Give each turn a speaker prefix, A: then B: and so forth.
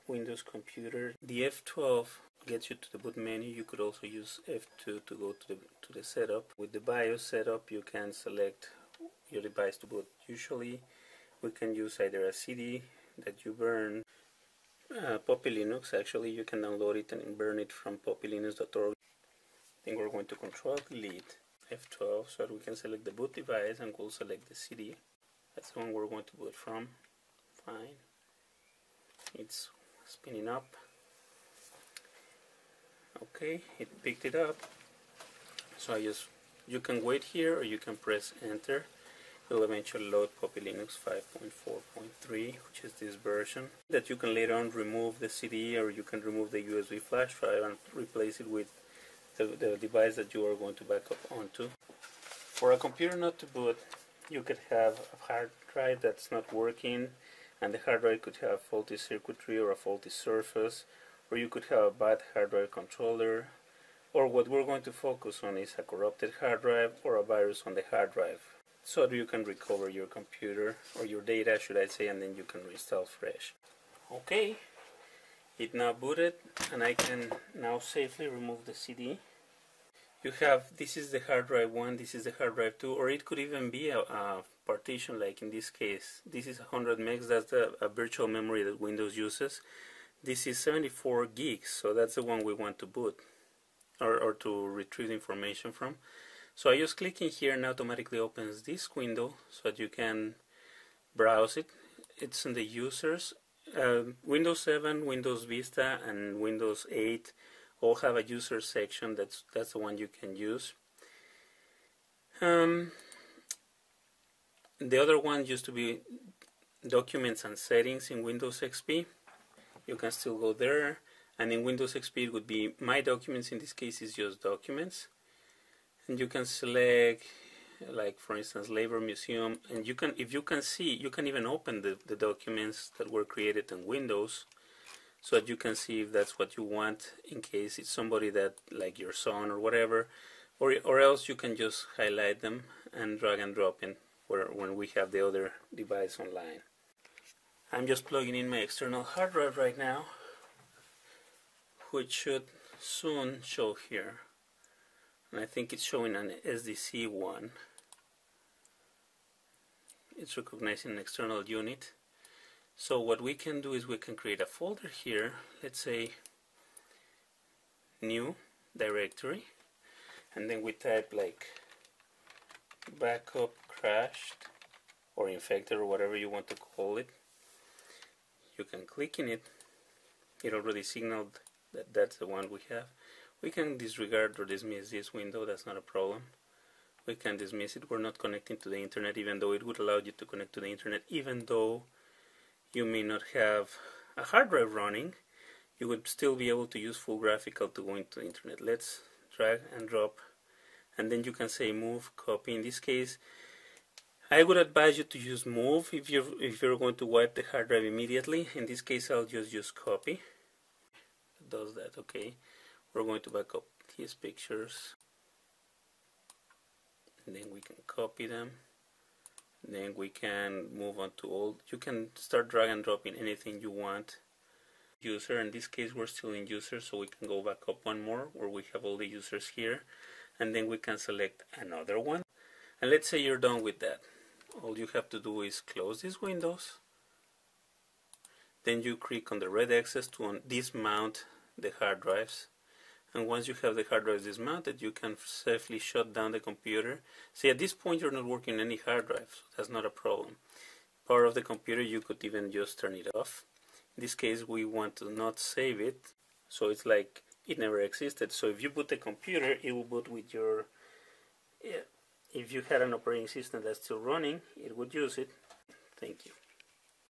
A: Windows computer. The F12 gets you to the boot menu. You could also use F2 to go to the setup. With the BIOS setup, you can select your device to boot. Usually we can use either a CD that you burn, Poppy Linux. Actually, you can download it and burn it from poppylinux.org. Then we're going to Control Delete F12 so that we can select the boot device, and we'll select the CD. That's the one we're going to boot from. Fine. It's spinning up. Okay, it picked it up. So you can wait here, or you can press enter. It will eventually load Poppy Linux 5.4.3, which is this version. That you can later on remove the CD, or you can remove the USB flash drive and replace it with the device that you are going to back up onto. For a computer not to boot, you could have a hard drive that's not working, and the hard drive could have faulty circuitry or a faulty surface, or you could have a bad hard drive controller, or what we're going to focus on is a corrupted hard drive or a virus on the hard drive, so that you can recover your computer, or your data should I say, and then you can reinstall fresh. Okay, it now booted, and I can now safely remove the CD. You have, this is the hard drive 1, this is the hard drive 2, or it could even be a partition, like in this case. This is 100 megs, that's a virtual memory that Windows uses. This is 74 gigs, so that's the one we want to boot, or to retrieve information from. So I just click in here and automatically opens this window so that you can browse it. It's in the users. Windows 7, Windows Vista, and Windows 8 all have a user section. That's the one you can use. The other one used to be Documents and Settings in Windows XP. You can still go there, and in Windows XP it would be My Documents. In this case is just Documents, and you can select, like for instance, Labor Museum, and you can, if you can see, you can even open the documents that were created in Windows, so that you can see if that's what you want, in case it's somebody that, like your son or whatever, or else you can just highlight them and drag and drop in when we have the other device online. I'm just plugging in my external hard drive right now, which should soon show here. And I think it's showing an SDC one. It's recognizing an external unit. So what we can do is we can create a folder here. Let's say new directory, and then we type like backup crashed or infected or whatever you want to call it. You can click in it. It already signaled that that's the one we have. We can disregard or dismiss this window, that's not a problem. We can dismiss it. We're not connecting to the internet, even though it would allow you to connect to the internet. Even though you may not have a hard drive running, you would still be able to use Full Graphical to go into the internet. Let's drag and drop, and then you can say move, copy. In this case, I would advise you to use move if you're going to wipe the hard drive immediately. In this case, I'll just use copy. It does that. Okay, we're going to back up these pictures, and then we can copy them. Then we can move on to all. You can start drag and dropping anything you want. User, in this case we're still in user, so we can go back up one more where we have all the users here, and then we can select another one. And let's say you're done with that. All you have to do is close these windows. Then you click on the red X's to dismount the hard drives. And once you have the hard drives dismounted, you can safely shut down the computer. See, at this point you're not working on any hard drive, so that's not a problem. Power of the computer, you could even just turn it off. In this case, we want to not save it, so it's like it never existed. So if you boot the computer, it will boot with your... If you had an operating system that's still running, it would use it. Thank you.